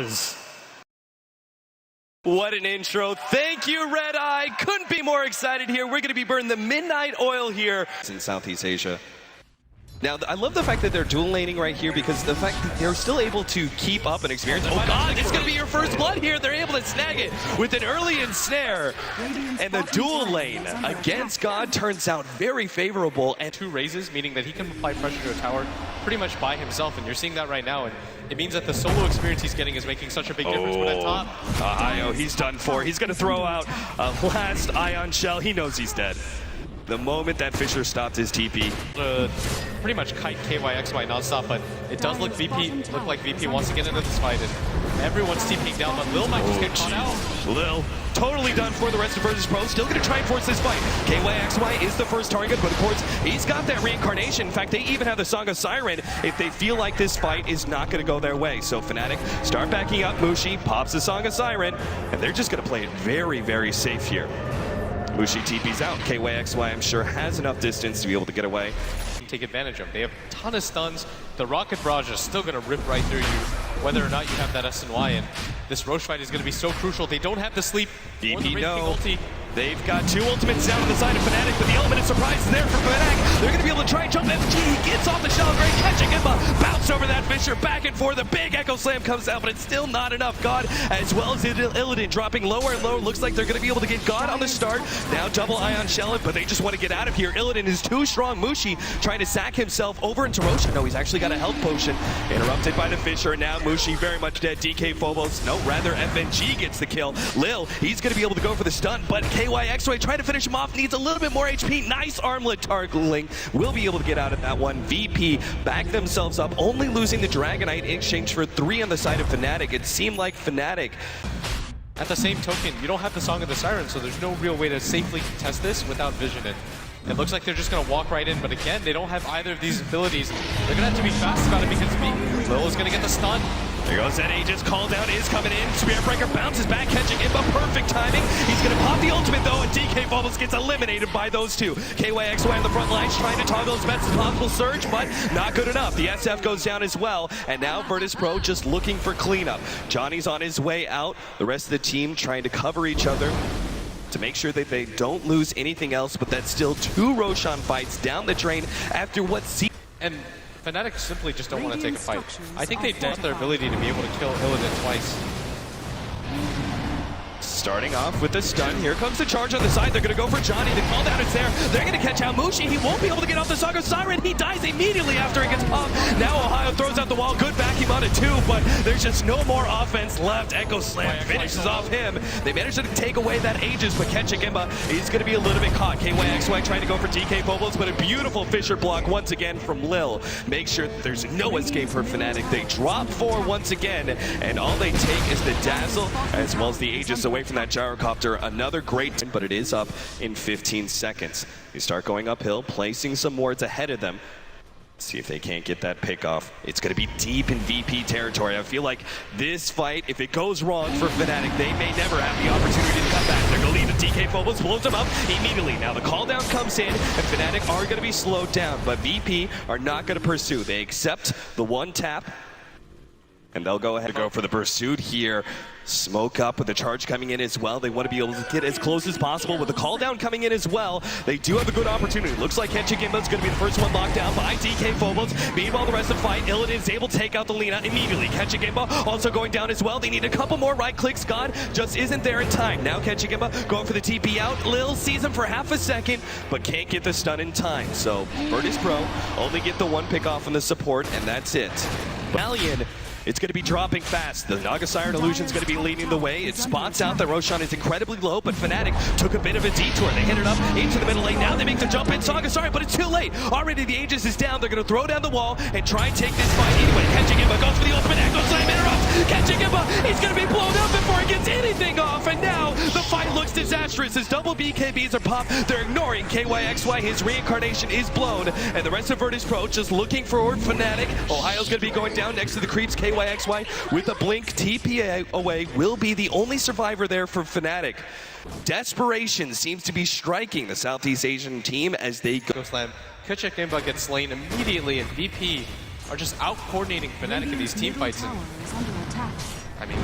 buzz. What an intro. Thank you, Red Eye. Couldn't be more excited here. We're going to be burning the midnight oil here in Southeast Asia. Now, I love the fact that they're dual laning right here because the fact that they're still able to keep up an experience. Oh God, it's going to be your first blood here. They're able to snag it with an early ensnare. And the dual lane against God turns out very favorable. And 2 raises, meaning that he can apply pressure to a tower pretty much by himself. And you're seeing that right now. And it means that the solo experience he's getting is making such a big difference. But at top, Io, he's done for. He's going to throw out a last ion shell. He knows he's dead. The moment that Fisher stopped his TP. Pretty much kite KYXY nonstop, but it does look like VP wants to get into this fight, and everyone's TPing down, but Lil might just get caught out. Lil, totally done for the rest of Virtus Pro, still gonna try and force this fight. KYXY is the first target, but of course, he's got that reincarnation. In fact, they even have the Song of Siren if they feel like this fight is not gonna go their way. So Fnatic start backing up, Mushi pops the Song of Siren, and they're just gonna play it very, very safe here. Mushi TP's out. KYXY, I'm sure, has enough distance to be able to get away. Take advantage of. They have a ton of stuns. The Rocket Barrage is still going to rip right through you, whether or not you have that S&Y. And this Roche fight is going to be so crucial. They don't have the sleep. VP, no. They've got 2 ultimates down on the side of Fnatic, but the element of surprise is there for Fnatic. They're going to be able to try and jump FG. He gets off the shallow grave, catching him, bounce over that Fisher, back and forth. A big Echo Slam comes out, but it's still not enough. God, as well as Illidan, dropping lower and lower. Looks like they're going to be able to get God on the start. Now double Ion Shell it, but they just want to get out of here. Illidan is too strong. Mushi trying to sack himself over into Roshan. No, he's actually got a health potion. Interrupted by the Fisher. Now Mushi very much dead. DK Phobos, no, rather FNG gets the kill. Lil, he's going to be able to go for the stun, but KYXY trying to finish him off, needs a little bit more HP. Nice armlet targeting. Will be able to get out of that one. VP back themselves up, only losing the Dragonite in exchange for 3 on the side of Fnatic. It seemed like Fnatic. At the same token, you don't have the Song of the Siren, so there's no real way to safely contest this without vision. It looks like they're just going to walk right in, but again, they don't have either of these abilities. They're going to have to be fast about it because Lil is going to get the stun. There goes that Aegis, call down is coming in. Spirit Breaker bounces back, catching him, but perfect timing. He's going to pop the ultimate though, and DK Phobos gets eliminated by those 2. KYXY on the front lines trying to toggle as best as possible surge, but not good enough. The SF goes down as well, and now Virtus Pro just looking for cleanup. Johnny's on his way out. The rest of the team trying to cover each other to make sure that they don't lose anything else, but that's still 2 Roshan fights down the drain after what seems... And Fnatic simply just don't want to take a fight. I think they doubt their ability to be able to kill Illidan twice. Starting off with the stun. Here comes the charge on the side. They're going to go for Johnny. The call down is there. They're going to catch out Mushi. He won't be able to get off the Song of Siren. He dies immediately after he gets popped. Now Ohio throws out the wall. Good backing on it too, but there's just no more offense left. Echo Slam finishes off him. They managed to take away that Aegis, but catching him, he's going to be a little bit caught. KYXY trying to go for DK Phobos, but a beautiful Fisher block once again from Lil. Make sure that there's no escape for Fnatic. They drop 4 once again, and all they take is the Dazzle as well as the Aegis away from that Gyrocopter. Another great, but it is up in 15 seconds. They start going uphill, placing some wards ahead of them. See if they can't get that pick off. It's going to be deep in VP territory. I feel like this fight, if it goes wrong for Fnatic, they may never have the opportunity to come back. They're going to leave the DK Phobos, blows them up immediately. Now the call down comes in, and Fnatic are going to be slowed down, but VP are not going to pursue. They accept the 1 tap, and they'll go ahead and go for the pursuit here. Smoke up with the charge coming in as well. They want to be able to get as close as possible with the call down coming in as well. They do have a good opportunity. Looks like Kenchigimba's going to be the first one locked down by DK Phobos. Meanwhile, the rest of the fight, Illidan is able to take out the Lina immediately. Kenchigimba also going down as well. They need a couple more right clicks. God just isn't there in time. Now Kenchigimba going for the TP out. Lil sees him for half a second, but can't get the stun in time. So Virtus Pro only get the 1 pick off on the support, and that's it. Valiant, it's going to be dropping fast. The Naga Siren Illusion is going to be leading the way. It spots out that Roshan is incredibly low, but Fnatic took a bit of a detour. They hit it up into the middle lane. Now they make the jump in. Naga Siren, but it's too late. Already the Aegis is down. They're going to throw down the wall and try and take this fight anyway. Kenchigimba goes for the ultimate Echo Slam interrupt. Kenchigimba, he's going to be blown up before he gets anything off, and now the fight looks disastrous as double BKBs are popped. They're ignoring KYXY. His reincarnation is blown, and the rest of Virtus Pro just looking for Fnatic. Ohio's going to be going down next to the creeps. KYXY with a blink TP away will be the only survivor there for Fnatic. Desperation seems to be striking the Southeast Asian team as they go. Slam. Kenchigimba gets slain immediately, and VP are just out coordinating Fnatic in these team fights. And, I mean,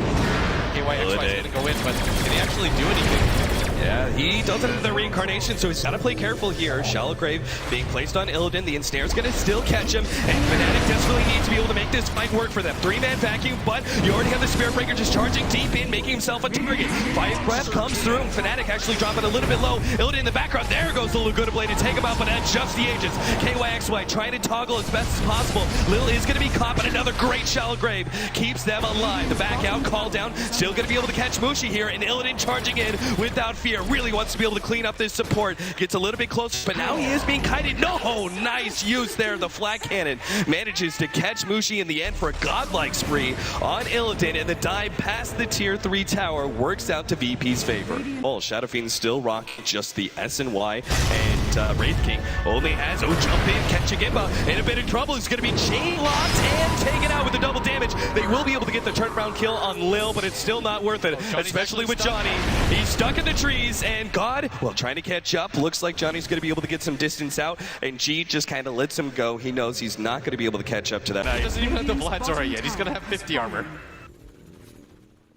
KYXY is going to go in, but can he actually do anything? Yeah, he doesn't have the reincarnation, so he's got to play careful here. Shallow Grave being placed on Illidan. The ensnare's going to still catch him, and Fnatic desperately needs to be able to make this fight work for them. 3-man vacuum, but you already have the Spirit Breaker just charging deep in, making himself a target. Fire Breath comes through, and Fnatic actually dropping a little bit low. Illidan in the background, there goes the Laguna Blade to take him out, but at just the ages. KYXY trying to toggle as best as possible. Lil is going to be caught, but another great Shallow Grave keeps them alive. The back out, call down, still going to be able to catch Mushi here, and Illidan charging in without fear. Really wants to be able to clean up this support. Gets a little bit closer, but now he is being kited. No! Nice use there. The flat cannon manages to catch Mushi in the end for a godlike spree on Illidan, and the dive past the tier 3 tower works out to VP's favor. Oh, Shadow Fiend still rocking just the SNY, and Wraith King only has jump in, catching Imba in a bit of trouble. He's going to be chain locked and taken out with the double damage. They will be able to get the turnaround kill on Lil, but it's still not worth it, especially with Johnny. He's stuck in the trees, and God, well, trying to catch up. Looks like Johnny's going to be able to get some distance out, and G just kind of lets him go. He knows he's not going to be able to catch up to that. He doesn't even have the Vlad's aura yet. He's going to have 50 armor.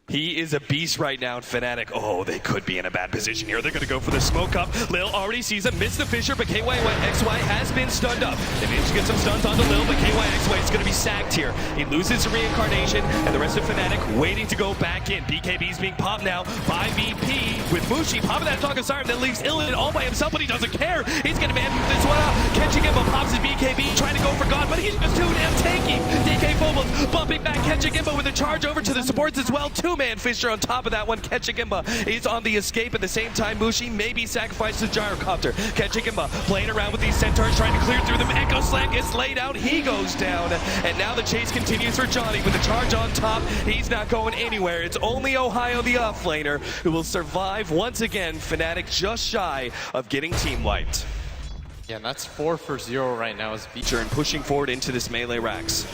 He is a beast right now in Fnatic. Oh, they could be in a bad position here. They're going to go for the smoke up. Lil already sees him, missed the Fisher, but KYXY has been stunned up. They managed to get some stuns onto Lil, but KYXY is going to be sacked here. He loses reincarnation, and the rest of Fnatic waiting to go back in. BKB's being popped now by VP with Mushi popping that Tonga Siren that leaves Illidan all by himself, but he doesn't care. He's going to man this one up. Catching him, but pops his BKB, trying to go for God, but he's just too damn tanky. DK Phobos bumping back, catching him, but with a charge over to the supports as well. 2-man Fisher on top of that one. Ketchigimba is on the escape at the same time. Mushi maybe sacrificed his gyrocopter. Ketchigimba playing around with these centaurs, trying to clear through them. Echo Slam gets laid out. He goes down. And now the chase continues for Johnny with the charge on top. He's not going anywhere. It's only Ohio, the offlaner, who will survive once again. Fnatic just shy of getting team wiped. Yeah, and that's 4 for 0 right now as VP. Turn pushing forward into this melee Rax.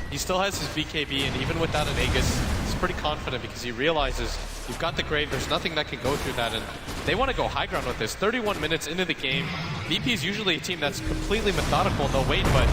He still has his BKB, and even without an Aegis, he's pretty confident because he realizes you've got the Grave, there's nothing that can go through that, and they want to go high ground with this. 31 minutes into the game, VP is usually a team that's completely methodical, and they'll wait, but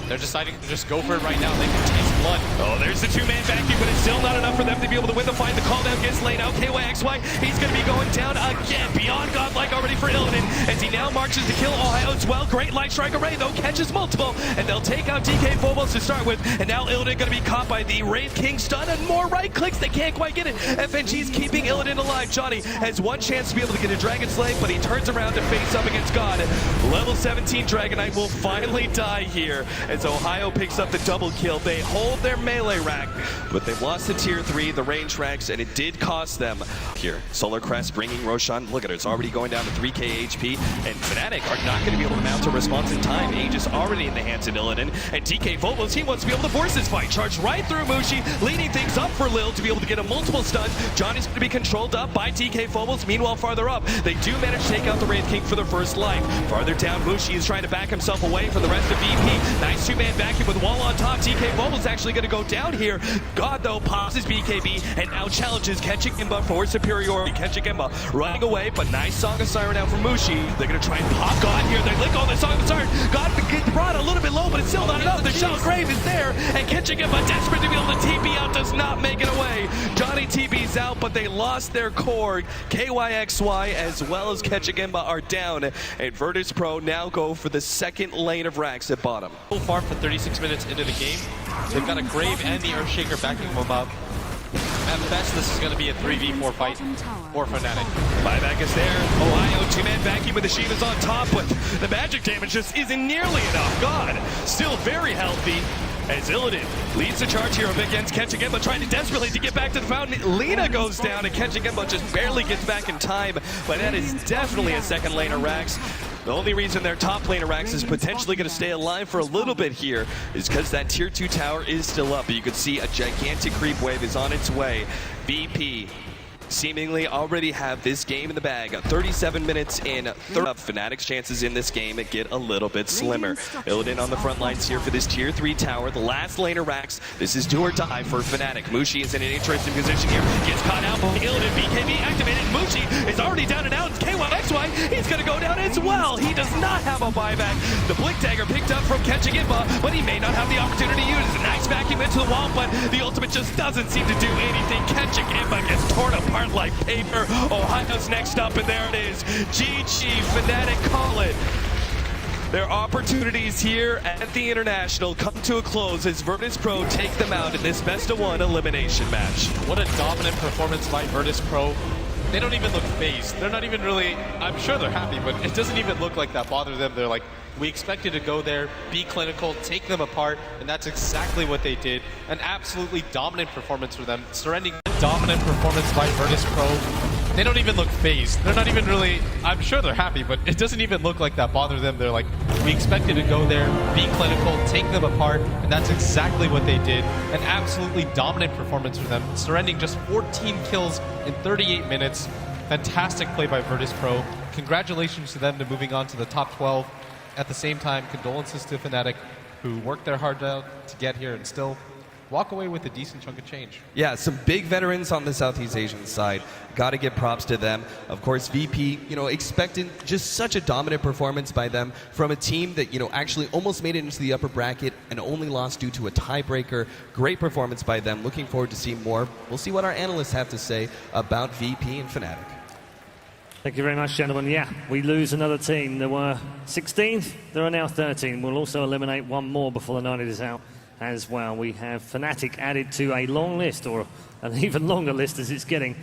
they're deciding to just go for it right now. They can taste blood. Oh, there's the 2-man vacuum, but it's still not enough for them to be able to win the fight. The call down gets laid out. KYXY, he's going to be going down again. Beyond godlike already for Illidan, as he now marches to kill Ohio as well. Great Light Strike Array, though, catches multiple, and they'll take out DK Phobos to start with, and now Illidan going to be caught by the Wraith King stun, and more right clicks. They can't quite get it. FNG's keeping Illidan alive. Johnny has one chance to be able to get a Dragon Slave, but he turns around to face up against God. Level 17 Dragonite will finally die here, as Ohio picks up the double kill. They hold their melee rack, but they've lost the tier 3, the range racks, and it did cost them. Here, Solar Crest bringing Roshan. Look at it, it's already going down to 3k HP, and Fnatic are not going to be able to mount a response in time. Aegis already in the hands of Illidan, and DK Phobos, he wants to be able to force this fight. Charge right through Mushi, leading things up for Lil to be able to get a multiple stuns. Johnny's going to be controlled up by DK Phobos. Meanwhile, farther up, they do manage to take out the Wraith King for their first life. Farther down, Mushi is trying to back himself away from the rest of VP. Nice 2-man vacuum with wall on top. DK Phobos actually going to go down here. God, though, pops his BKB and now challenges Ketchigimba for superiority. Ketchigimba running away, but nice Song of Siren out from Mushi. They're going to try and pop God here. They lick on the Song of Siren. God gets brought a little bit low, but it's still not enough. The Shallow Grave is there, and Ketchigimba, desperate to be able to TP out, does not make it away. Johnny TP's out, but they lost their core. KYXY as well as Ketchigimba are down, and Virtus Pro now go for the second lane of racks at bottom. Full farm for 36 minutes into the game. They've got a Grave and the Earthshaker backing them up. At best, this is going to be a 3v4 fight for Fnatic. Buyback is there. Ohio, 2-man vacuum with the Shivas on top, but the magic damage just isn't nearly enough. God, still very healthy. As Illidan leads the charge here against Ketchigimba, trying to desperately to get back to the fountain. Lina goes down, and Ketchigimba just barely gets back in time, but that is definitely a second laner Rax. The only reason their top laner Rax is potentially going to stay alive for a little bit here is because that tier 2 tower is still up. But you can see a gigantic creep wave is on its way. VP seemingly already have this game in the bag. 37 minutes in. Fnatic's chances in this game get a little bit slimmer. Illidan on the front lines here for this tier 3 tower. The last laner racks. This is do or die for Fnatic. Mushi is in an interesting position here. Gets caught out by Illidan. BKB activated. Mushi is already down and out. KYXY, he's going to go down as well. He does not have a buyback. The Blink Dagger picked up from catching Imba, but he may not have the opportunity to use it. A nice vacuum into the wall, but the ultimate just doesn't seem to do anything. Catching Imba gets torn apart like paper. Ohio's next up, and there it is. GG, Fnatic call it. Their opportunities here at the International come to a close as Virtus Pro take them out in this best-of-1 elimination match. What a dominant performance by Virtus Pro. They don't even look phased. They're not even really, I'm sure they're happy, but it doesn't even look like that bothers them. They're like, we expected to go there, be clinical, take them apart, and that's exactly what they did. An absolutely dominant performance for them. Surrendering a dominant performance by Virtus Pro. They don't even look phased. They're not even really, I'm sure they're happy, but it doesn't even look like that bothers them. They're like, we expected to go there, be clinical, take them apart, and that's exactly what they did. An absolutely dominant performance for them. Surrendering just 14 kills in 38 minutes. Fantastic play by Virtus Pro. Congratulations to them to moving on to the top 12. At the same time, condolences to Fnatic, who worked their heart out to get here and still walk away with a decent chunk of change. Yeah, some big veterans on the Southeast Asian side. Got to give props to them. Of course, VP, expecting just such a dominant performance by them from a team that, actually almost made it into the upper bracket and only lost due to a tiebreaker. Great performance by them. Looking forward to seeing more. We'll see what our analysts have to say about VP and Fnatic. Thank you very much, gentlemen. Yeah, we lose another team. There were 16, there are now 13. We'll also eliminate one more before the night is out as well. We have Fnatic added to a long list, or an even longer list as it's getting.